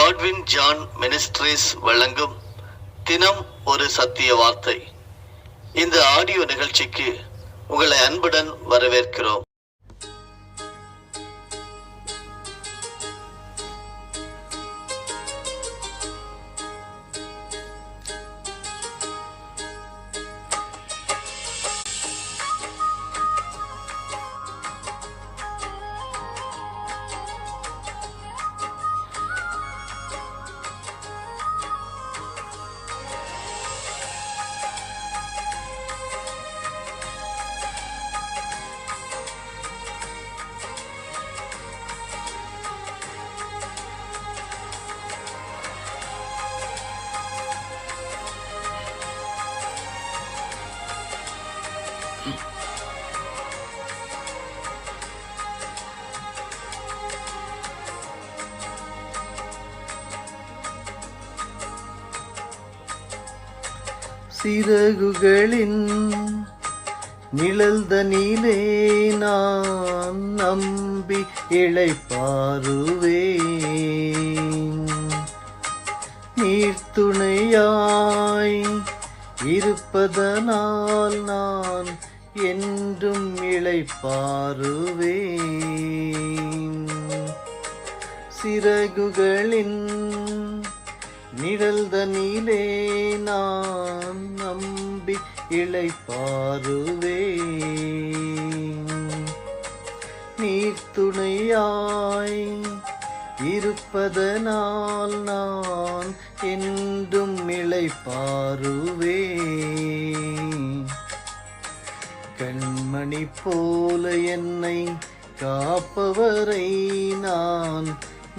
Godwin John ministries வழங்கும் தினம் ஒரு சத்திய வார்த்தை. இந்த ஆடியோ நிகழ்ச்சிக்கு உங்களை அன்புடன் வரவேற்கிறோம். சிறகுகளின் நிழல்தனிலே நான் நம்பி இளைப்பாறுவேன். நீர்த்துணையாய் இருப்பதனால் நான் என்றும் இளைப்பாறுவேன். சிறகுகளின் நிழல்தனிலே நான் நம்பி இளைப்பாறுவேன். நீர்த்துணையாய் இருப்பதனால் நான் என்றும் இளைப்பாறுவேன். கண்மணி போல என்னை காப்பவரை நான்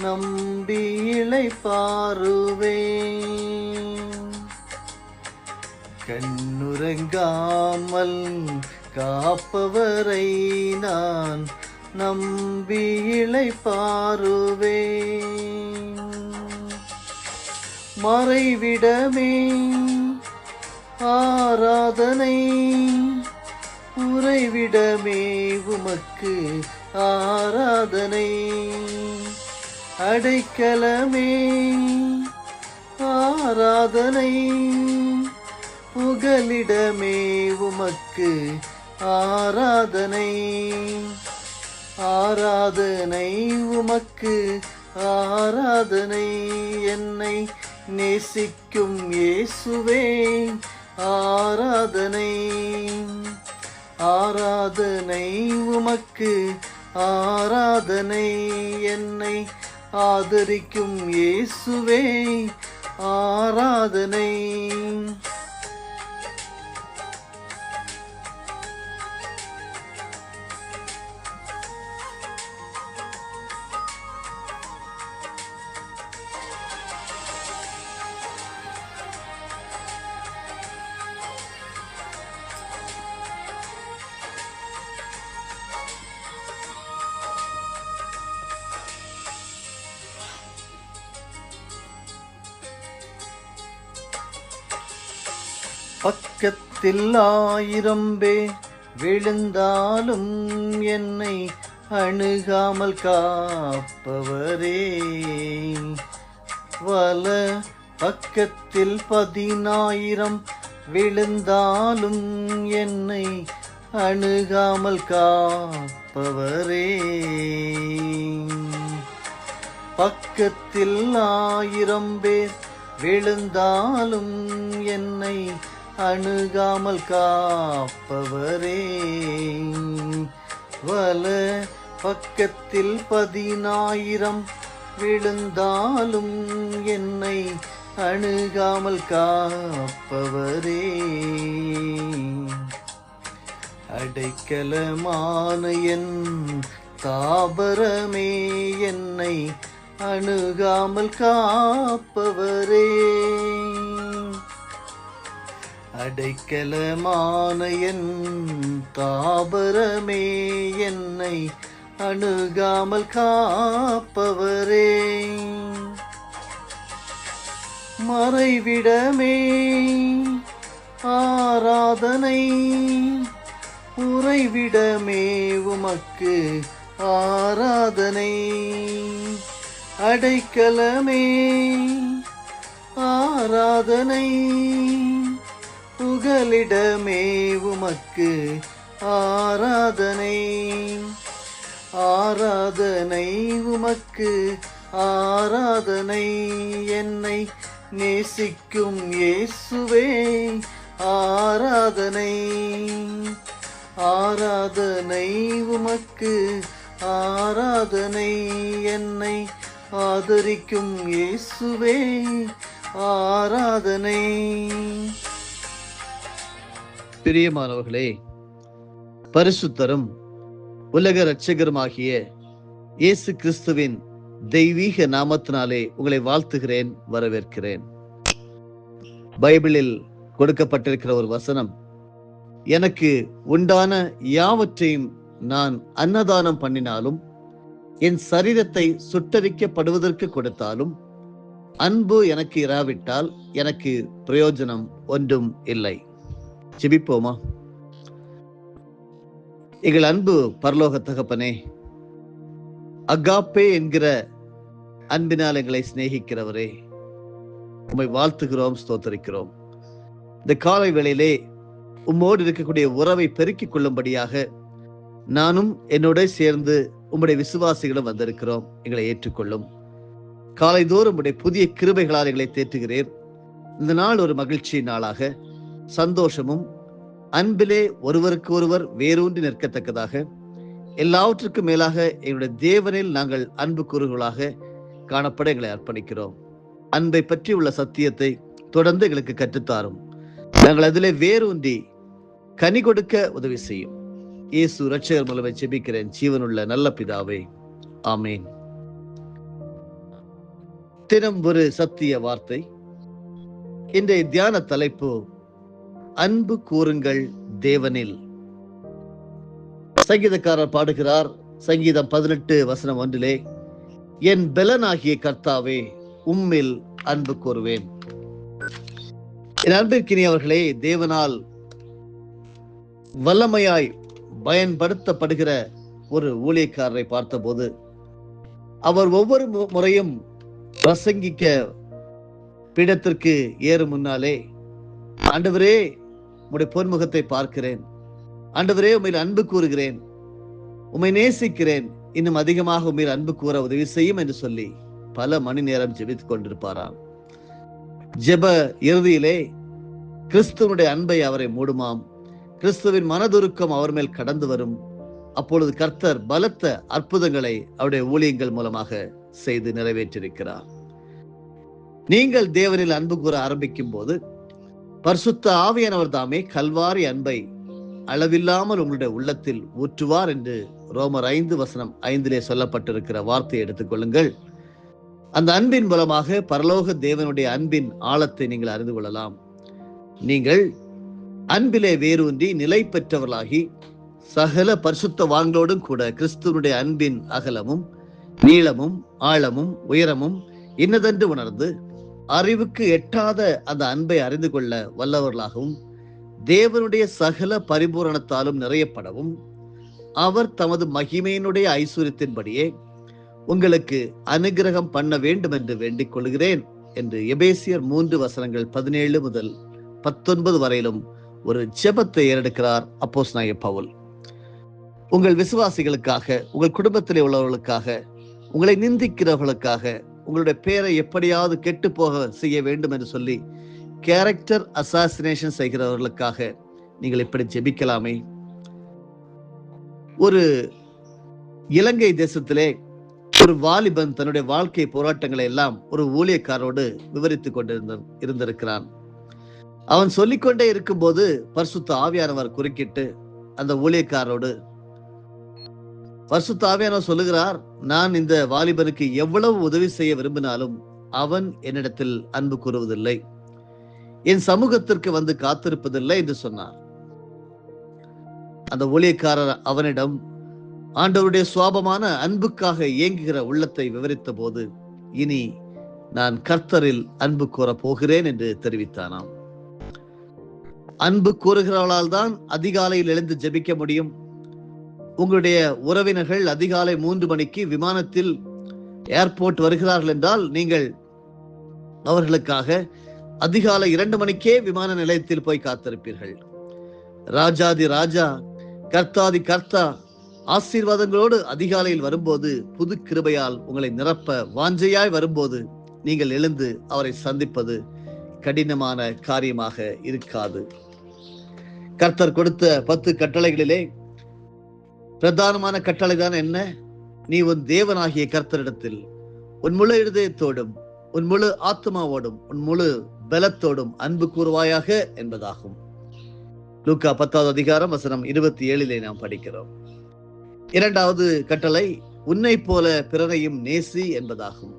நம்பி இளைப்பாறுவேன். கண்ணுறங்காமல் காப்பவரை நான் நம்பி இளைப்பாறுவேன். மறைவிடமே ஆராதனை, உறைவிடமே உமக்கு ஆராதனை. அடைக்கலமே ஆராதனை, புகலிடமே உமக்கு ஆராதனை. ஆராதனை உமக்கு ஆராதனை. என்னை நேசிக்கும் இயேசுவே ஆராதனை. ஆராதனை உமக்கு ஆராதனை. என்னை ஆதரிக்கும் இயேசுவே ஆராதனை. பக்கத்தில் 1000 பேர் விழுந்தாலும் என்னை அணுகாமல் காப்பவரே. வல பக்கத்தில் 10,000 விழுந்தாலும் என்னை அணுகாமல் காப்பவரே. பக்கத்தில் 1000 பேர் விழுந்தாலும் என்னை அணுகாமல் காப்பவரே. வல பக்கத்தில் 10,000 விழுந்தாலும் என்னை அணுகாமல் காப்பவரே. அடைக்கலமான என் தாபரமே, என்னை அணுகாமல் காப்பவரே. அடைக்கலமான என் தாபரமே, என்னை அணுகாமல் காப்பவரே. மறைவிடமே ஆராதனை, உறைவிடமே உமக்கு ஆராதனை. அடைக்கலமே ஆராதனை, புகலிடமே உமக்கு ஆராதனை, ஆராதனை உமக்கு ஆராதனை. என்னை நேசிக்கும் இயேசுவே ஆராதனை, ஆராதனை உமக்கு ஆராதனை. என்னை ஆதரிக்கும் இயேசுவே ஆராதனை. பிரியமானவர்களே, பரிசுத்தரும் உலக இரட்சகருமாகிய இயேசு கிறிஸ்துவின் தெய்வீக நாமத்தினாலே உங்களை வாழ்த்துகிறேன், வரவேற்கிறேன். பைபிளில் கொடுக்கப்பட்டிருக்கிற ஒரு வசனம், எனக்கு உண்டான யாவற்றையும் நான் அன்னதானம் பண்ணினாலும் என் சரீரத்தை சுட்டரிக்கப்படுவதற்கு கொடுத்தாலும் அன்பு எனக்கு இராவிட்டால் எனக்கு பிரயோஜனம் ஒன்றும் இல்லை. ஜெபிப்போமா? எங்கள் அன்பு பரலோக தகப்பனே, அகாப்பே என்கிற அன்பினால் எங்களை சிநேகிக்கிறவரே, உம்மை வாழ்த்துகிறோம், ஸ்தோத்தரிக்கிறோம். இந்த காலை வேளையிலே உம்மோடு இருக்கக்கூடிய உறவை பெருக்கிக் கொள்ளும்படியாக நானும் என்னோட சேர்ந்து உம்முடைய விசுவாசிகளும் வந்திருக்கிறோம். எங்களை ஏற்றுக்கொள்ளும். காலைதோறும் உம்முடைய புதிய கிருபைகளால் எங்களை தேற்றுகிறீர். இந்த நாள் ஒரு மகிழ்ச்சி நாளாக, சந்தோஷமும் அன்பிலே ஒருவருக்கு ஒருவர் வேரூன்றி நிற்கத்தக்கதாக, எல்லாவற்றுக்கும் மேலாக எங்களுடைய தேவனில் நாங்கள் அன்பு கூறுகளாக காணப்பட எங்களை அர்ப்பணிக்கிறோம். அன்பை பற்றி உள்ள சத்தியத்தை தொடர்ந்து எங்களுக்கு கற்றுத்தாரும். நாங்கள் அதிலே வேரூன்றி கனி கொடுக்க உதவி செய்யும். இயேசு இரட்சகர் மூலமே ஜெபிக்கிறேன், ஜீவனுள்ள நல்ல பிதாவே, ஆமேன். தினம் ஒரு சத்திய வார்த்தை. இன்றைய தியான தலைப்பு, அன்பு கூறுங்கள் தேவனில். சங்கீதக்காரர் பாடுகிறார், சங்கீதம் 18:1, என் பெலனாகிய கர்த்தாவே உம்மில் அன்பு கூறுவேன். என் அன்பிற்கினியவர்களே, தேவனால் வல்லமையாய் பயன்படுத்தப்படுகிற ஒரு ஊழியக்காரரை பார்த்தபோது, அவர் ஒவ்வொரு முறையும் பிரசங்கிக்க பீடத்திற்கு ஏறும் முன்னாலே, ஆண்டவரே உம்முடைய பொன்முகத்தை பார்க்கிறேன், ஆண்டவரே உம்மில் அன்பு கூறுகிறேன், உம்மை நேசிக்கிறேன், இன்னும் அதிகமாக உம்மில் அன்பு கூற உதவி செய்யும் என்று சொல்லி பல மணி நேரம் ஜெபித்துக் கொண்டிருப்பாராம். ஜெப இறுதியிலே கிறிஸ்துவனுடைய அன்பை அவரை மூடுமாம். கிறிஸ்துவின் மனதுருக்கம் அவர் மேல் கடந்து வரும். அப்பொழுது கர்த்தர் பலத்த அற்புதங்களை அவருடைய ஊழியங்கள் மூலமாக செய்து நிறைவேற்றிருக்கிறார். நீங்கள் தேவனில் அன்பு கூற ஆரம்பிக்கும் போது பரிசுத்த ஆவியானவர் தாமே கல்வாரி அன்பை அளவில்லாமல் உங்களுடைய உள்ளத்தில் ஊற்றுவார் என்று ரோமர் 5:5 சொல்லப்பட்டிருக்கிற வார்த்தையை எடுத்துக்கொள்ளுங்கள். அந்த அன்பின் மூலமாக பரலோக தேவனுடைய அன்பின் ஆழத்தை நீங்கள் அறிந்து கொள்ளலாம். நீங்கள் அன்பிலே வேரூன்றி நிலை பெற்றவர்களாகி சகல பரிசுத்தவான்களோடும் கூட கிறிஸ்துவனுடைய அன்பின் அகலமும் நீளமும் ஆழமும் உயரமும் இன்னதென்று உணர்ந்து அறிவுக்கு எட்டாத அந்த அன்பை அறிந்து கொள்ள வல்லவர்களாகவும் தேவனுடைய சகல பரிபூரணத்தாலும் நிறையப்படவும் அவர் தமது மகிமையினுடைய ஐஸ்வரியத்தின்படியே உங்களுக்கு அனுகிரகம் பண்ண வேண்டும் என்று வேண்டிக் கொள்கிறேன் என்று எபேசியர் 3:17-19 வரையிலும் ஒரு ஜெபத்தை ஏறெடுக்கிறார் அப்போஸ்தலனாகிய பவுல். உங்கள் விசுவாசிகளுக்காக, உங்கள் குடும்பத்திலே உள்ளவர்களுக்காக, உங்களை நிந்திக்கிறவர்களுக்காக, உங்களுடைய பேரை எப்படியாவது கெட்டு போக செய்ய வேண்டும் என்று சொல்லி கேரக்டர் அசாசினேஷன் செய்கிறவர்களுக்காக நீங்கள் இப்படி ஜெபிக்கலாமே. ஒரு இலங்கை தேசத்திலே ஒரு வாலிபன் தன்னுடைய வாழ்க்கை போராட்டங்களை எல்லாம் ஒரு ஊழியக்காரோடு விவரித்துக் கொண்டிருந்திருக்கிறான். அவன் சொல்லிக்கொண்டே இருக்கும் போது பரிசுத்த ஆவியானவர் குறுக்கிட்டு அந்த ஊழியக்காரோடு, பரிசுத்த ஆவியானவர் சொல்லுகிறார், நான் இந்த வாலிபனுக்கு எவ்வளவு உதவி செய்ய விரும்பினாலும் அவன் என்னிடத்தில் அன்பு கூறுவதில்லை, என் சமூகத்திற்கு வந்து காத்திருப்பதில்லை என்று சொன்னார். அந்த ஊழியக்காரர் அவனிடம் ஆண்டவருடைய சுவாபமான அன்புக்காக இயங்குகிற உள்ளத்தை விவரித்த போது, இனி நான் கர்த்தரில் அன்பு கூற போகிறேன் என்று தெரிவித்தானாம். அன்பு கூறுகிறவர்களால் தான் அதிகாலையில் எழுந்து ஜெபிக்க முடியும். உங்களுடைய உறவினர்கள் அதிகாலை 3 மணிக்கு விமானத்தில் ஏர்போர்ட் வருகிறார்கள் என்றால் நீங்கள் அவர்களுக்காக அதிகாலை 2 மணிக்கே விமான நிலையத்தில் போய் காத்திருப்பீர்கள். ராஜாதி ராஜா, கர்த்தாதி கர்த்தா ஆசீர்வாதங்களோடு அதிகாலையில் வரும்போது, புது கிருபையால் உங்களை நிரப்ப வாஞ்சையாய் வரும்போது நீங்கள் எழுந்து அவரை சந்திப்பது கடினமான காரியமாக இருக்காது. கர்த்தர் கொடுத்த 10 கட்டளைகளிலே பிரதானமான கட்டளை தான் என்ன? நீ உன் தேவனாகிய கர்த்தரிடத்தில் உன் முழு இருதயத்தோடும், உன் முழு ஆத்மாவோடும், உன் முழு பலத்தோடும் அன்பு கூறுவாயாக என்பதாகும். லூக்கா 10வது அதிகாரம் வசனம் 27 நாம் படிக்கிறோம். 2வது கட்டளை உன்னை போல பிறரையும் நேசி என்பதாகும்.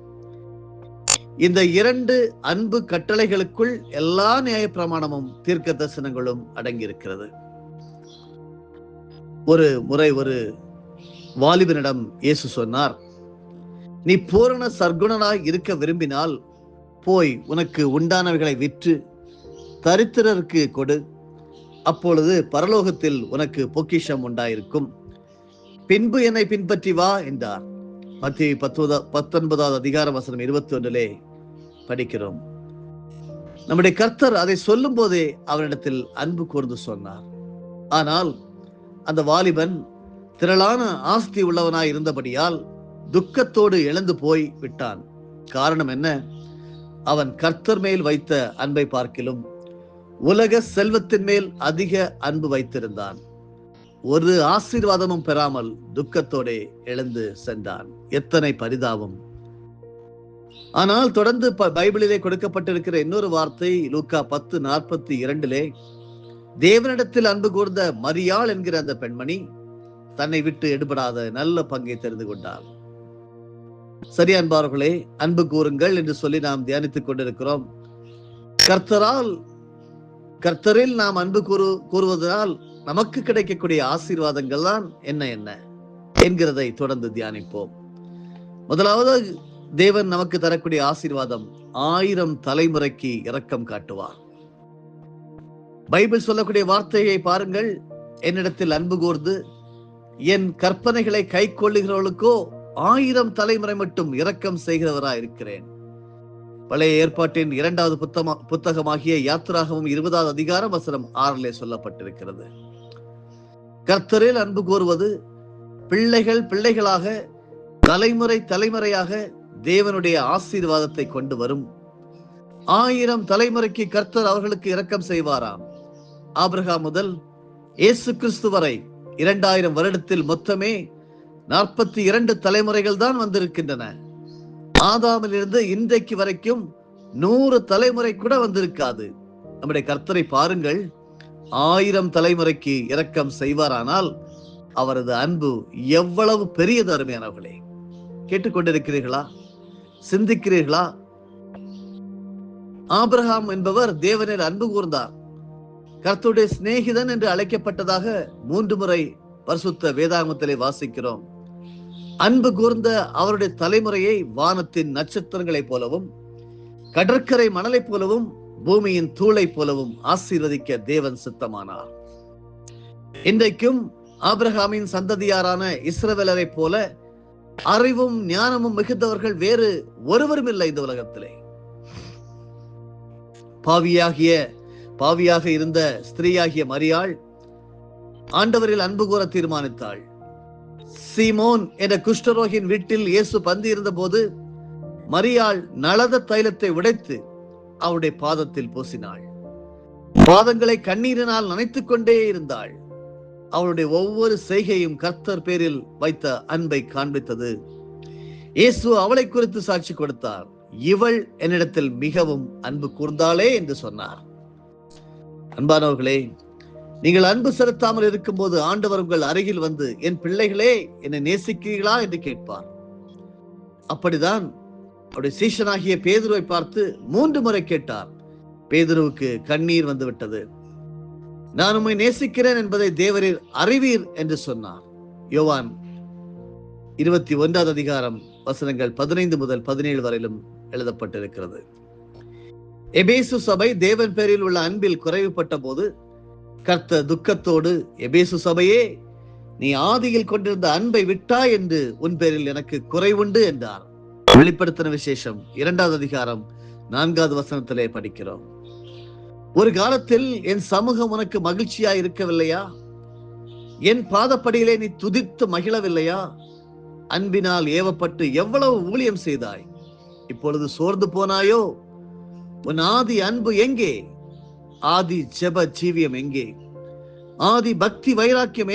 இந்த 2 அன்பு கட்டளைகளுக்குள் எல்லா நியாய பிரமாணமும் தீர்க்க தரிசனங்களும் அடங்கியிருக்கிறது. ஒரு முறை ஒரு வாலிபனிடம் இயேசு சொன்னார், நீ பூரண சர்க்குணனாய் இருக்க விரும்பினால் போய் உனக்கு உண்டானவைகளை விற்று தரித்திரருக்கு கொடு, அப்பொழுது பரலோகத்தில் உனக்கு பொக்கிஷம் உண்டாயிருக்கும், பின்பு என்னை பின்பற்றி வா என்றார். மத்தேயு 19வது அதிகாரம் வசனம் 21 படிக்கிறோம். நம்முடைய கர்த்தர் அதை சொல்லும் போதே அவரிடத்தில் அன்பு கூர்ந்து சொன்னார். ஆனால் அந்த வாலிபன் திரளான ஆஸ்தி உள்ளவனாய் இருந்தபடியால் துக்கத்தோடு எழுந்து போய் விட்டான். காரணம் என்ன? அவன் கர்த்தர் மேல் வைத்த அன்பை பார்க்கிலும் உலக செல்வத்தின் மேல் அதிக அன்பு வைத்திருந்தான். ஒரு ஆசீர்வாதமும் பெறாமல் துக்கத்தோடே எழுந்து சென்றான். எத்தனை பரிதாபம்! ஆனால் தொடர்ந்து பைபிளிலே கொடுக்கப்பட்டிருக்கிற இன்னொரு வார்த்தை லூக்கா 10:42 தேவனிடத்தில் அன்பு கூர்ந்த மரியாள் என்கிற அந்த பெண்மணி தன்னை விட்டு எடுபடாத நல்ல பங்கை தெரிந்து கொண்டாள். சரி அன்பார்களே, அன்பு கூறுங்கள் என்று சொல்லி நாம் தியானித்துக் கொண்டிருக்கிறோம். கர்த்தரில் நாம் அன்பு கூறுவதனால் நமக்கு கிடைக்கக்கூடிய ஆசீர்வாதங்கள் தான் என்ன என்கிறதை தொடர்ந்து தியானிப்போம். முதலாவது, தேவன் நமக்கு தரக்கூடிய ஆசீர்வாதம் 1000 தலைமுறைக்கு இரக்கம் காட்டுவார். பைபிள் சொல்லக்கூடிய வார்த்தையை பாருங்கள். என்னிடத்தில் அன்பு கூர்ந்து என் கற்பனைகளை கை கொள்ளுகிறவர்களுக்கோ 1000 தலைமுறை மட்டும் இரக்கம் செய்கிறவராய் இருக்கிறேன். பழைய ஏற்பாட்டின் 2வது புத்தகமாகிய யாத்திராகமம் 20வது அதிகாரம் வசனம் 6 சொல்லப்பட்டிருக்கிறது. கர்த்தரில் அன்பு கூறுவது பிள்ளைகளாக தலைமுறையாக தேவனுடைய ஆசீர்வாதத்தை கொண்டு வரும். 1000 தலைமுறைக்கு கர்த்தர் அவர்களுக்கு இரக்கம் செய்வாராம். ஆபிரகாம் முதல் இயேசு கிறிஸ்து வரை 2000 வருடத்தில் மொத்தமே 42 தலைமுறைகள் தான் வந்திருக்கின்றன. ஆதாமிலிருந்து இன்றைக்கு வரைக்கும் 100 தலைமுறை கூட வந்திருக்காது. நம்முடைய கர்த்தரை பாருங்கள், 1000 தலைமுறைக்கு இரக்கம் செய்வாரானால் அவரது அன்பு எவ்வளவு பெரியது! அருமையானவர்களே, கேட்டுக்கொண்டிருக்கிறீர்களா? சிந்திக்கிறீர்களா? ஆபிரகாம் என்பவர் தேவனில் அன்பு கூர்ந்தார். கர்த்தருடைய சிநேகிதன் என்று அழைக்கப்பட்டதாக 3 முறை பரிசுத்த வேதாகமத்திலே வாசிக்கிறோம். அன்பு கூர்ந்த அவருடைய தலைமுறையை வானத்தின் நட்சத்திரங்களைப் போலவும் கடற்கரை மணலைப் போலவும் பூமியின் தூளை போலவும் ஆசீர்வதிக்க தேவன் சித்தமானார். இன்றைக்கும் ஆபிரகாமின் சந்ததியாரான இஸ்ரவேலரை போல அறிவும் ஞானமும் மிகுந்தவர்கள் வேறு ஒருவரும் இல்லை இந்த உலகத்திலே. பாவியாக இருந்த ஸ்திரீயாகிய மரியாள் ஆண்டவரில் அன்பு கூற தீர்மானித்தாள். சீமோன் என்ற குஷ்டரோகியின் வீட்டில் இயேசு பந்தி இருந்த போது மரியாள் நளத தைலத்தை உடைத்து அவருடைய பாதத்தில் பூசினாள். பாதங்களை கண்ணீரினால் நனைத்துக் கொண்டே இருந்தாள். அவளுடைய ஒவ்வொரு செய்கையும் கர்த்தர் பேரில் வைத்த அன்பை காண்பித்தது. இயேசு அவளை குறித்து சாட்சி கொடுத்தார். இவள் என்னிடத்தில் மிகவும் அன்பு கூர்ந்தாளே என்று சொன்னார். அன்பானவர்களே, நீங்கள் அன்பு செலுத்தாமல் இருக்கும் போது ஆண்டவர் உங்கள் அருகில் வந்து, என் பிள்ளைகளே என்னை நேசிக்கிறீர்களா என்று கேட்பார். அப்படிதான் அவருடைய சீஷனாகிய பேதுருவை பார்த்து 3 முறை கேட்டார். பேதுருவுக்கு கண்ணீர் வந்து விட்டது. நான் உம்மை நேசிக்கிறேன் என்பதை தேவரீர் அறிவீர் என்று சொன்னார். யோவான் 21வது அதிகாரம் வசனங்கள் 15 முதல் 17 வரையிலும் எழுதப்பட்டிருக்கிறது. எபேசு சபை தேவன் பேரில் உள்ள அன்பில் குறைவுபட்ட போது கர்த்தர் துக்கத்தோடு, எபேசு சபையே, நீ ஆதியில் கொண்டிருந்த அன்பை விட்டாய் என்று உன் பேரில் எனக்கு குறைவுண்டு என்றார். வெளிப்படுத்தின விசேஷம் 2வது அதிகாரம் 4வது வசனத்திலே படிக்கிறோம். ஒரு காலத்தில் என் சமூகம் உனக்கு மகிழ்ச்சியா இருக்கவில்லையா? என் பாதப்படியிலே நீ துதித்து மகிழவில்லையா? அன்பினால் ஏவப்பட்டு எவ்வளவு ஊழியம் செய்தாய். இப்பொழுது சோர்ந்து போனாயோ? உன் ஆதி அன்பு எங்கே? ஆதி ஜெப ஜீவியம் எங்கே? ஆதி பக்தி வைராக்கியம்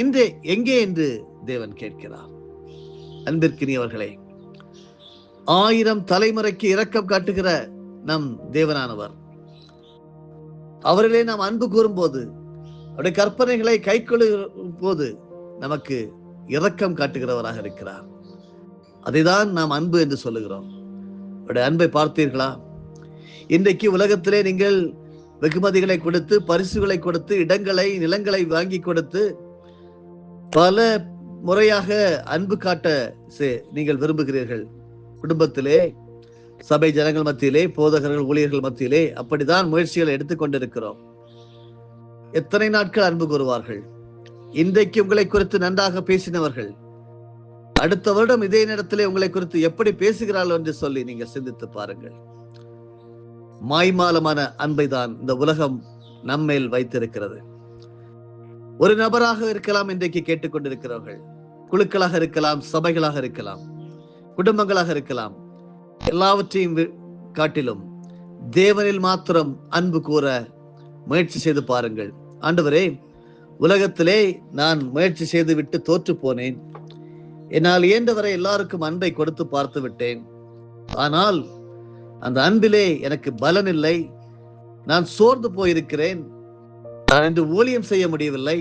எங்கே என்று தேவன் கேட்கிறார். அன்பிற்கினியவர்களே, 1000 தலைமுறைக்கு இரக்கம் காட்டுகிற நம் தேவனானவர், அவரிலே நாம் அன்பு கூறும்போது, அவருடைய கற்பனைகளை கைக்கொள்ளும் போது நமக்கு இரக்கம் காட்டுகிறவராக இருக்கிறார். அதைதான் நாம் அன்பு என்று சொல்லுகிறோம். அவருடைய அன்பை பார்த்தீர்களா? இன்றைக்கு உலகத்திலே நீங்கள் வெகுமதிகளை கொடுத்து, பரிசுகளை கொடுத்து, இடங்களை, நிலங்களை வாங்கி கொடுத்து பல முறையாக அன்பு காட்ட நீங்கள் விரும்புகிறீர்கள். குடும்பத்திலே, சபை ஜனங்கள் மத்தியிலே, போதகர்கள், ஊழியர்கள் மத்தியிலே அப்படித்தான் முயற்சிகளை எடுத்துக்கொண்டிருக்கிறோம். எத்தனை நாட்கள் அன்பு கூறுவார்கள்? இன்றைக்கு உங்களை குறித்து நன்றாக பேசினவர்கள் அடுத்த வருடம் இதே நேரத்திலே உங்களை குறித்து எப்படி பேசுகிறார்கள் என்று சொல்லி நீங்கள் சிந்தித்து பாருங்கள். மாய்மாலமான அன்பை தான் இந்த உலகம் நம்மேல் வைத்திருக்கிறது. ஒரு நபராக இருக்கலாம், இன்றைக்கு கேட்டுக்கொண்டிருக்கிறவர்கள், குழுக்களாக இருக்கலாம், சபைகளாக இருக்கலாம், குடும்பங்களாக இருக்கலாம். எல்லாவற்றையும் காட்டிலும் தேவனில் மாத்திரம் அன்பு கூற முயற்சி செய்து பாருங்கள். ஆண்டவரே, உலகத்திலே நான் முயற்சி செய்து விட்டு தோற்று போனேன். என்னால் இயன்றவரை எல்லாருக்கும் அன்பை கொடுத்து பார்த்து விட்டேன். ஆனால் அந்த அன்பிலே எனக்கு பலன் இல்லை. நான் சோர்ந்து போயிருக்கிறேன். நான் இன்று ஊழியம் செய்ய முடியவில்லை.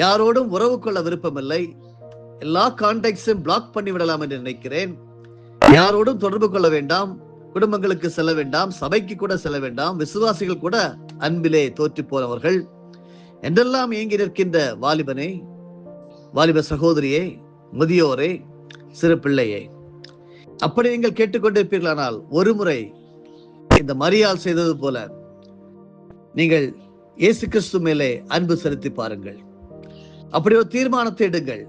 யாரோடும் உறவு கொள்ள விருப்பமில்லை. எல்லா கான்டாக்ட்ஸும் பிளாக் பண்ணி விடலாம் என்று நினைக்கிறேன். யாரோடும் தொடர்பு கொள்ள வேண்டாம். குடும்பங்களுக்கு செல்ல வேண்டாம். சபைக்கு கூட செல்ல வேண்டாம். விசுவாசிகள் கூட அன்பிலே தோற்று போனவர்கள் என்றெல்லாம் ஏங்கி நிற்கின்ற வாலிபனே, வாலிப சகோதரியே, முதியோரே, சிறு பிள்ளையே, அப்படி நீங்கள் கேட்டுக்கொண்டிருப்பீர்களானால் ஒரு முறை இந்த மரியாள் செய்தது போல நீங்கள் இயேசு கிறிஸ்து மேலே அன்பு செலுத்தி பாருங்கள். அப்படி ஒரு தீர்மானத்தை எடுங்கள்.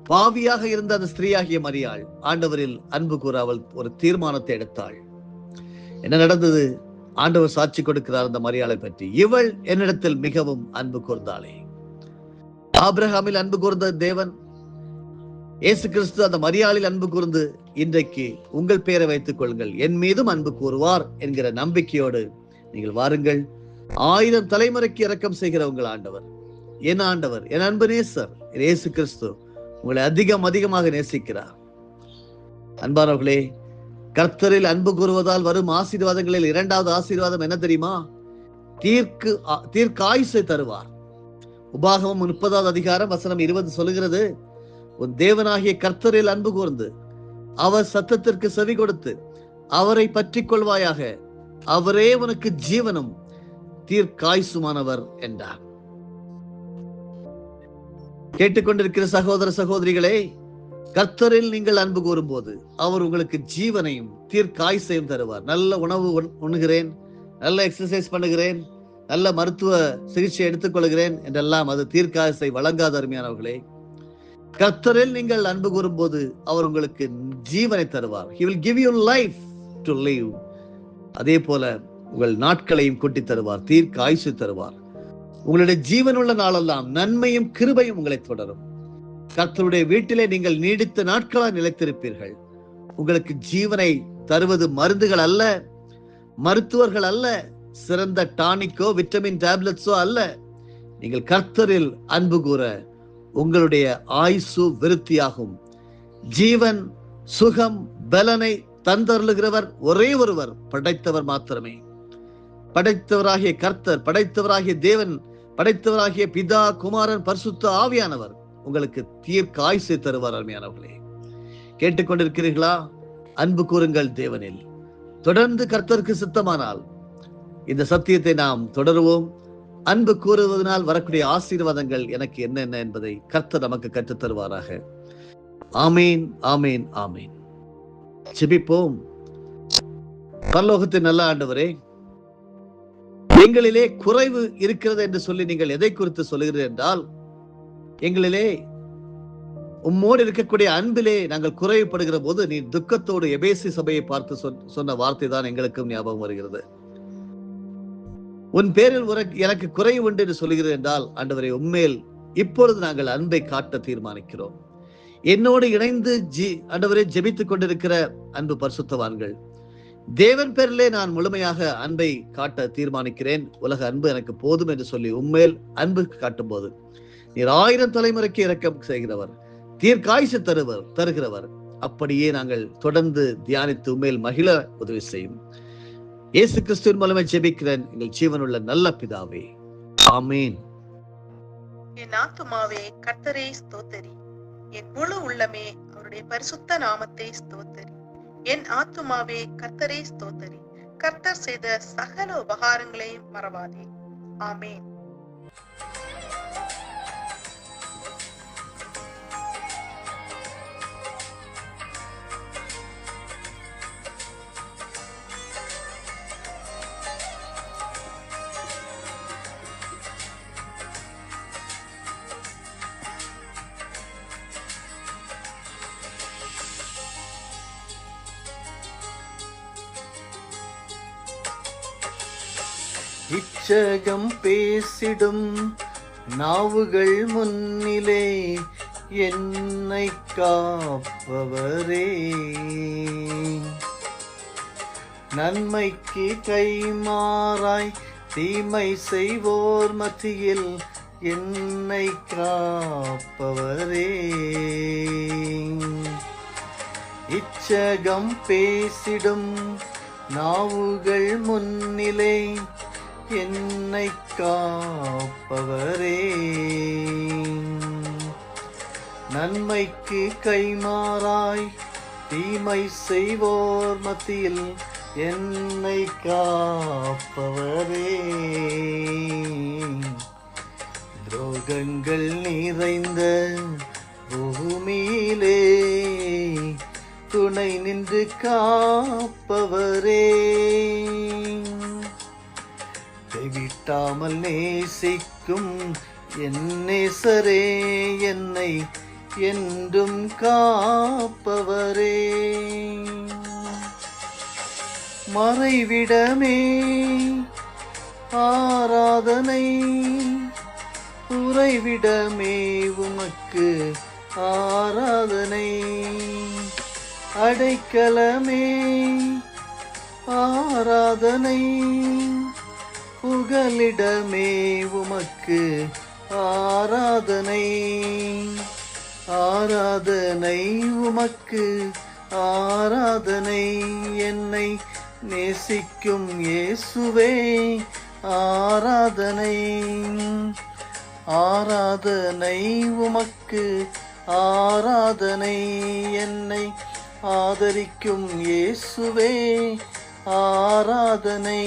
பாவியாக இருந்த அந்த ஸ்திரீயாகிய மரியாள் ஆண்டவரில் அன்பு கூற அவள் ஒரு தீர்மானத்தை எடுத்தாள். என்ன நடந்தது? ஆண்டவர் சாட்சி கொடுக்கிறார் அந்த மரியாளை பற்றி. இவள் என்னிடத்தில் மிகவும் அன்பு கூர்ந்தாளே. ஆபிரகாமில் அன்பு கூர்ந்த தேவன் இயேசு கிறிஸ்து அந்த மரியாளில் அன்பு கூர்ந்து இன்றைக்கு உங்கள் பெயரை வைத்துக் கொள்ளுங்கள், என் மீதும் அன்பு கூறுவார் என்கிற நம்பிக்கையோடு நீங்கள் வாருங்கள். 1000 தலைமுறைக்கு இரக்கம் செய்கிற உங்கள் ஆண்டவர், என் ஆண்டவர், என் அன்பு நேசர் இயேசு கிறிஸ்து உங்களை அதிகமாக நேசிக்கிறார். அன்பானவர்களே, கர்த்தரில் அன்பு கூறுவதால் வரும் ஆசீர்வாதங்களில் 2வது ஆசீர்வாதம் என்ன தெரியுமா? தீர்க்காயுசை தருவார். உபாகமம் 30வது அதிகாரம் வசனம் 20 சொல்லுகிறது, உன் தேவனாகிய கர்த்தரில் அன்பு கூர்ந்து அவர் சத்தத்திற்கு செவி கொடுத்து அவரை பற்றி கொள்வாயாக, அவரே உனக்கு ஜீவனும் தீர்க்காயுசுமானவர் என்றார். கேட்டுக்கொண்டிருக்கிற சகோதர சகோதரிகளே, கர்த்தரில் நீங்கள் அன்பு கூறும் போது அவர் உங்களுக்கு ஜீவனையும் தீர்க்காயுசையும் தருவார். நல்ல உணவு உண்ணுகிறேன், நல்ல எக்ஸசைஸ் பண்ணுகிறேன், நல்ல மருத்துவ சிகிச்சை எடுத்துக்கொள்கிறேன் என்றெல்லாம் அது தீர்க்காயுசை வழங்காத அருமையானவர்களே. கர்த்தரில் நீங்கள் அன்பு கூறும் போது அவர் உங்களுக்கு ஜீவனை தருவார். He will give you life to live. அதே போல உங்கள் நாட்களையும் கூட்டி தருவார், தீர்க்காயுசை தருவார். உங்களுடைய ஜீவனுள்ள நாளெல்லாம் நன்மையும் கிருபையும் உங்களை தொடரும். கர்த்தருடைய வீட்டிலே நீங்கள் நீடித்த நாட்களாக நிலைத்திருப்பீர்கள். உங்களுக்கு ஜீவனை தருவது மருந்துகள் அல்ல, மருத்துவர்கள் அல்ல, சிறந்த டானிக்கோ விட்டமின் டேப்லெட்ஸோ அல்ல. நீங்கள் கர்த்தரில் அன்பு கூற உங்களுடைய ஆயுசு விருத்தியாகும். ஜீவன், சுகம், பலனை தந்தருளுகிறவர் ஒரே ஒருவர், படைத்தவர் மாத்திரமே. படைத்தவராகிய கர்த்தர், படைத்தவராகிய தேவன், படைத்தவராகிய பிதா, குமாரன், பரிசுத்த ஆவியானவர் உங்களுக்கு தீர்க்காயுசை தருவார். அருமையானவர்களே, கேட்டுக்கொண்டிருக்கிறீர்களா? அன்பு கூறுங்கள் தேவனில். தொடர்ந்து கர்த்தருக்கு சித்தமானால் இந்த சத்தியத்தை நாம் தொடருவோம். அன்பு கூறுவதனால் வரக்கூடிய ஆசீர்வாதங்கள் எனக்கு என்னென்ன என்பதை கர்த்தர் நமக்கு கற்றுத் தருவாராக. ஆமீன், ஆமீன், ஆமீன். ஜெபிப்போம். பரலோகத்தின் நல்ல ஆண்டவரே, எங்களிலே குறைவு இருக்கிறது என்று சொல்லி நீங்கள் எதை குறித்து சொல்லுகிறீர்கள் என்றால், எங்களிலே உம்மோடு இருக்கக்கூடிய அன்பிலே நாங்கள் குறைவுபடுகிற போது நீ துக்கத்தோடு எபேசி சபையை பார்த்து சொன்ன வார்த்தை தான் எங்களுக்கும் ஞாபகம் வருகிறது. உன் பேரில் எனக்கு குறைவு உண்டு என்று சொல்கிறது என்றால், ஆண்டவரே, உண்மையில் இப்பொழுது நாங்கள் அன்பை காட்ட தீர்மானிக்கிறோம். என்னோடு இணைந்து ஆண்டவரே ஜெபித்துக் கொண்டிருக்கிற அன்பு பரிசுத்தவான்கள், தேவன் பேரிலே நான் முழுமையாக அன்பை காட்ட தீர்மானிக்கிறேன். உலக அன்பு எனக்கு போதும் என்று சொல்லி உண்மையில் அன்பு காட்டும் போது நீர் 1000 தலைமுறைக்கு இரக்கம் செய்கிறவர், தீர்க்காயுசு தருகிறவர். அப்படியே நாங்கள் தொடர்ந்து தியானித்து உண்மையில் மகிழ உதவி செய்யும். இயேசு கிறிஸ்துவின் மூலமே ஜெபிக்கிறேன் எங்கள் ஜீவனுள்ள நல்ல பிதாவே, ஆமீன். என் ஆத்துமாவே கர்த்தரை ஸ்தோத்தரி, என் முழு உள்ளமே அவருடைய பரிசுத்த நாமத்தை ஸ்தோத்தரி. என் ஆத்துமாவே கர்த்தரை ஸ்தோத்தரி, கர்த்தர் செய்த சகல உபகாரங்களையும் மறவாதே. ஆமேன். இச்சகம் பேசிடும் நாவுகள் முன்னிலே என்னை காப்பவரே, நன்மைக்கு கைமாறாய் தீமை செய்வோர் மத்தியில் என்னை காப்பவரே. இச்சகம் பேசிடும் நாவுகள் முன்னிலே என்னை காப்பவரே, நன்மைக்கு கைமாறாய் தீமை செய்வோர் மத்தியில் என்னை காப்பவரே. துரோகங்கள் நிறைந்த பூமியிலே துணை நின்று காப்பவரே, கைவிட்டாமல் நேசிக்கும் என் நேசரே, என்னை என்றும் காப்பவரே. மறைவிடமே ஆராதனை, உறைவிடமே உமக்கு ஆராதனை, அடைக்கலமே ஆராதனை, புகலிடமே உமக்கு ஆராதனை. ஆராதனை உமக்கு ஆராதனை, என்னை நேசிக்கும் இயேசுவே ஆராதனை. ஆராதனை உமக்கு ஆராதனை, என்னை ஆதரிக்கும் இயேசுவே ஆராதனை.